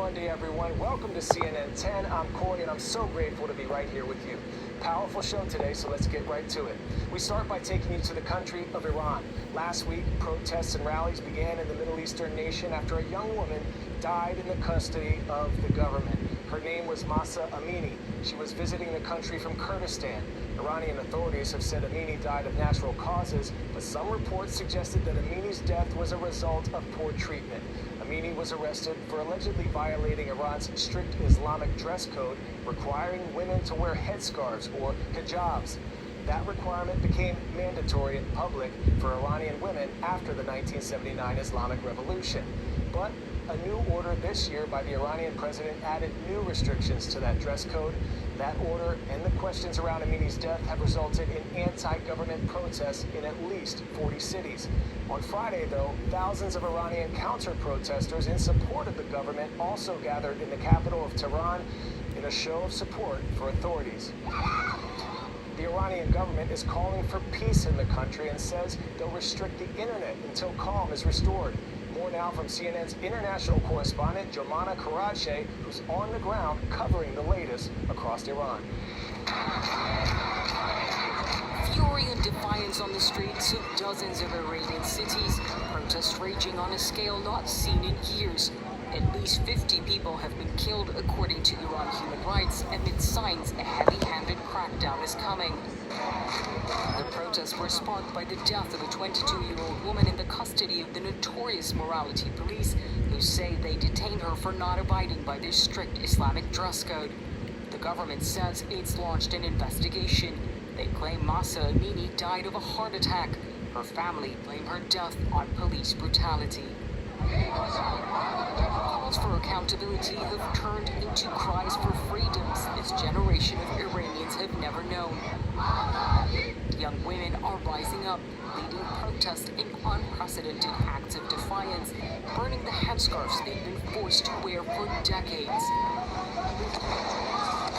Monday, everyone. Welcome to CNN 10. I'm Corey, and I'm so grateful to be right here with you. Powerful show today, so let's get right to it. We start by taking you to the country of Iran. Last week, protests and rallies began in the Middle Eastern nation after a young woman died in the custody of the government. Her name was Mahsa Amini. She was visiting the country from Kurdistan. Iranian authorities have said Amini died of natural causes, but some reports suggested that Amini's death was a result of poor treatment. Amini was arrested for allegedly violating Iran's strict Islamic dress code, requiring women to wear headscarves or hijabs. That requirement became mandatory in public for Iranian women after the 1979 Islamic Revolution. But a new order this year by the Iranian president added new restrictions to that dress code. That order and the questions around Amini's death have resulted in anti-government protests in at least 40 cities. On Friday, though, thousands of Iranian counter-protesters in support of the government also gathered in the capital of Tehran in a show of support for authorities. The Iranian government is calling for peace in the country and says they'll restrict the internet until calm is restored. More now from CNN's international correspondent, Jomana Karache, who's on the ground covering the latest across Iran. Fury and defiance on the streets of dozens of Iranian cities, protests raging on a scale not seen in years. At least 50 people have been killed, according to Iran Human Rights, amid signs a heavy-handed crackdown is coming. The protests were sparked by the death of a 22-year-old woman in the custody of the notorious morality police, who say they detained her for not abiding by their strict Islamic dress code. The government says it's launched an investigation. They claim Mahsa Amini died of a heart attack. Her family blame her death on police brutality. Calls for accountability have turned into cries for freedoms this generation of Iranians have never known. Young women are rising up, leading protests in unprecedented acts of defiance, burning the headscarves they've been forced to wear for decades.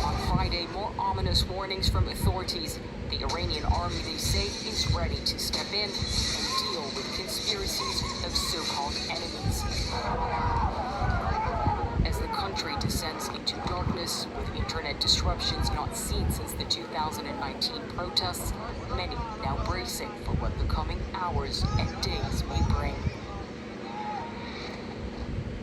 On Friday, more ominous warnings from authorities. The Iranian army, they say, is ready to step in and deal with conspiracies of so-called enemies. As the country descends into darkness, with internet disruptions not seen since the 2019 protests, many now bracing for what the coming hours and days may bring.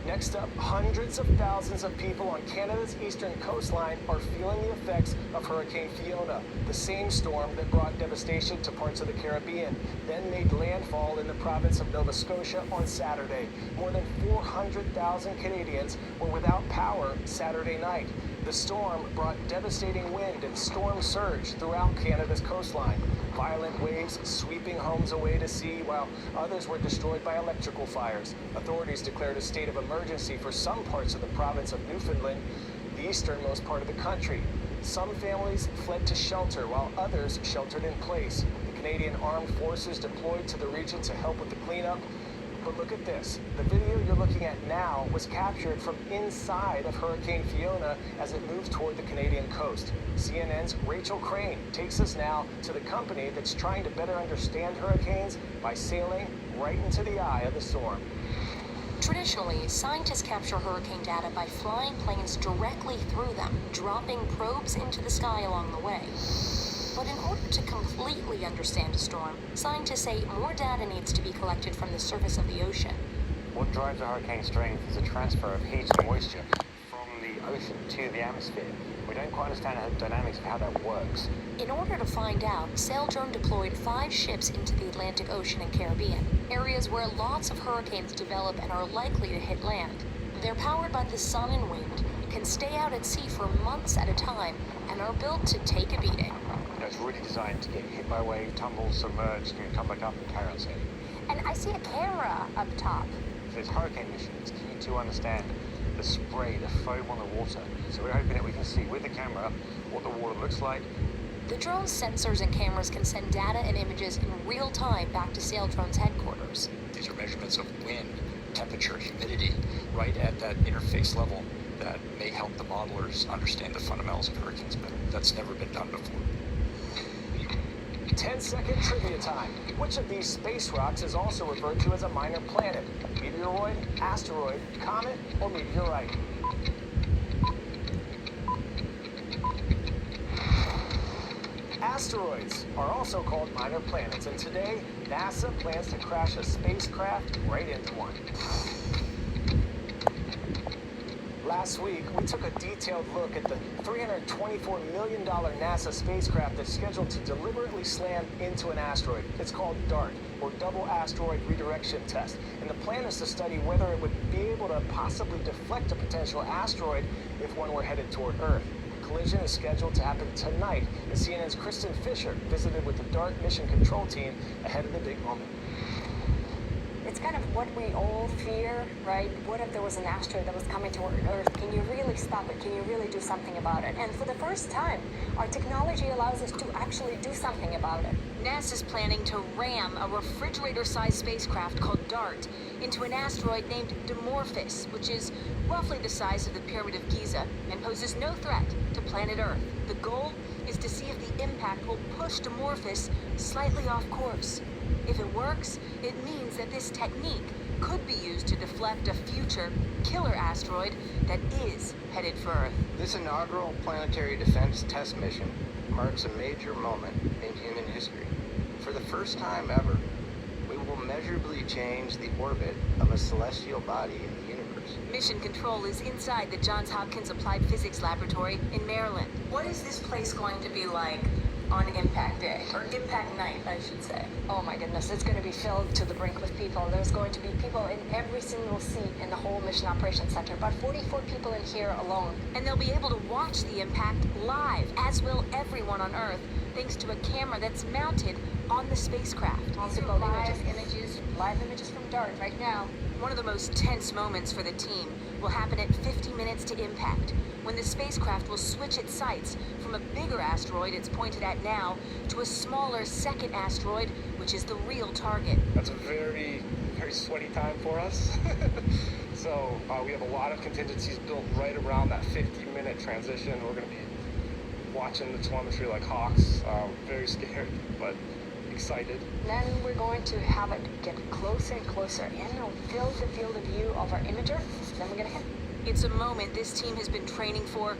Next up, hundreds of thousands of people on Canada's eastern coastline are feeling the effects of Hurricane Fiona, the same storm that brought devastation to parts of the Caribbean, then made landfall in the province of Nova Scotia on Saturday. More than 400,000 Canadians were without power Saturday night. The storm brought devastating wind and storm surge throughout Canada's coastline. Violent waves sweeping homes away to sea, while others were destroyed by electrical fires. Authorities declared a state of emergency for some parts of the province of Newfoundland, the easternmost part of the country. Some families fled to shelter, while others sheltered in place. The Canadian Armed Forces deployed to the region to help with the cleanup. But look at this. The video you're looking at now was captured from inside of Hurricane Fiona as it moved toward the Canadian coast. CNN's Rachel Crane takes us now to the company that's trying to better understand hurricanes by sailing right into the eye of the storm. Traditionally, scientists capture hurricane data by flying planes directly through them, dropping probes into the sky along the way. But in order to completely understand a storm, scientists say more data needs to be collected from the surface of the ocean. What drives a hurricane strength is a transfer of heat and moisture from the ocean to the atmosphere. We don't quite understand the dynamics of how that works. In order to find out, Saildrone deployed 5 ships into the Atlantic Ocean and Caribbean, areas where lots of hurricanes develop and are likely to hit land. They're powered by the sun and wind, can stay out at sea for months at a time, and are built to take a beating. It's really designed to get hit by a wave, tumble, submerged, and come back up and carry on sailing. And I see a camera up top. For this hurricane mission, it's key to understand the spray, the foam on the water. So we're hoping that we can see with the camera what the water looks like. The drone's sensors and cameras can send data and images in real time back to Saildrone's headquarters. These are measurements of wind, temperature, humidity, right at that interface level that may help the modelers understand the fundamentals of hurricanes better. That's never been done before. 10-second trivia time. Which of these space rocks is also referred to as a minor planet? Meteoroid, asteroid, comet, or meteorite? Asteroids are also called minor planets, and today, NASA plans to crash a spacecraft right into one. Last week, we took a detailed look at the $324 million NASA spacecraft that's scheduled to deliberately slam into an asteroid. It's called DART, or Double Asteroid Redirection Test, and the plan is to study whether it would be able to possibly deflect a potential asteroid if one were headed toward Earth. The collision is scheduled to happen tonight, and CNN's Kristen Fisher visited with the DART mission control team ahead of the big moment. It's kind of what we all fear, right? What if there was an asteroid that was coming toward Earth? Can you really stop it? Can you really do something about it? And for the first time, our technology allows us to actually do something about it. NASA's planning to ram a refrigerator-sized spacecraft called DART into an asteroid named Dimorphos, which is roughly the size of the Pyramid of Giza and poses no threat to planet Earth. The goal is to see if the impact will push Dimorphos slightly off course. If it works, it means that this technique could be used to deflect a future killer asteroid that is headed for Earth. This inaugural planetary defense test mission marks a major moment in human history. For the first time ever, we will measurably change the orbit of a celestial body in the universe. Mission control is inside the Johns Hopkins Applied Physics Laboratory in Maryland. What is this place going to be like on impact day, or impact night, I should say? Oh my goodness, it's going to be filled to the brink with people. There's going to be people in every single seat in the whole Mission Operations Center. About 44 people in here alone. And they'll be able to watch the impact live, as will everyone on Earth, thanks to a camera that's mounted on the spacecraft. Possible live images from DART right now. One of the most tense moments for the team will happen at 50 minutes to impact, when the spacecraft will switch its sights from a bigger asteroid it's pointed at now to a smaller second asteroid, which is the real target. That's a very, very sweaty time for us. So we have a lot of contingencies built right around that 50-minute transition. We're going to be watching the telemetry like hawks. Very scared, but excited. Then we're going to have it get closer and closer, and it'll fill the field of view of our imager. Then we're going to hit. It's a moment this team has been training for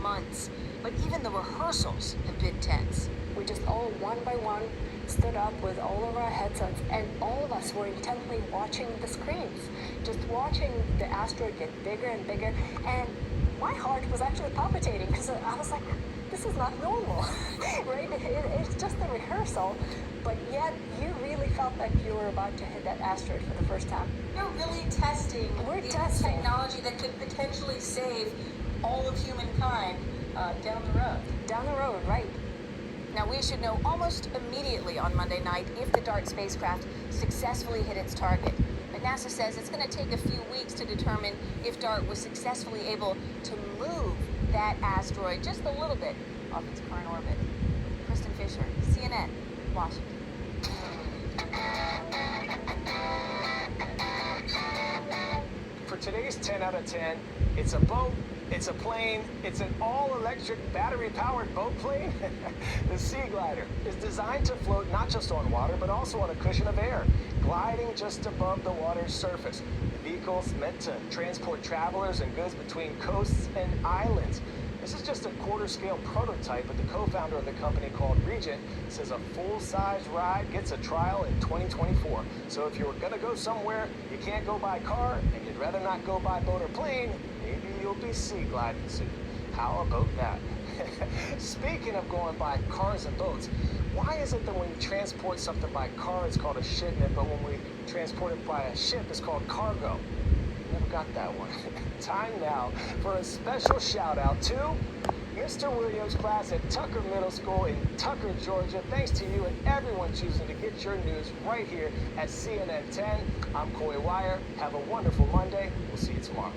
months, but even the rehearsals have been tense. We just all one by one stood up with all of our headsets, and all of us were intently watching the screens, just watching the asteroid get bigger and bigger, and my heart was actually palpitating because I was like, this is not normal, right? It's just a rehearsal, but yet you really felt like you were about to hit that asteroid for the first time. You're really testing the technology that could potentially save all of humankind down the road. Down the road, right. Now, we should know almost immediately on Monday night if the DART spacecraft successfully hit its target. But NASA says it's going to take a few weeks to determine if DART was successfully able to move that asteroid just a little bit off its current orbit. Kristen Fisher, CNN, Washington. For today's 10 out of 10, it's a boat, it's a plane, it's an all-electric battery-powered boat plane. The Sea Glider is designed to float not just on water, but also on a cushion of air, gliding just above the water's surface. The vehicle's meant to transport travelers and goods between coasts and islands. This is just a quarter-scale prototype, but the co-founder of the company called Regent says a full-size ride gets a trial in 2024. So if you're gonna go somewhere you can't go by car, and you'd rather not go by boat or plane, maybe you'll be sea gliding soon. How about that? Speaking of going by cars and boats, why is it that when you transport something by car, it's called a shipment, but when we transport it by a ship, it's called cargo? Never got that one. Time now for a special shout out to Mr. Williams' class at Tucker Middle School in Tucker, Georgia. Thanks to you and everyone choosing to get your news right here at CNN 10. I'm Coy Wire. Have a wonderful Monday. We'll see you tomorrow.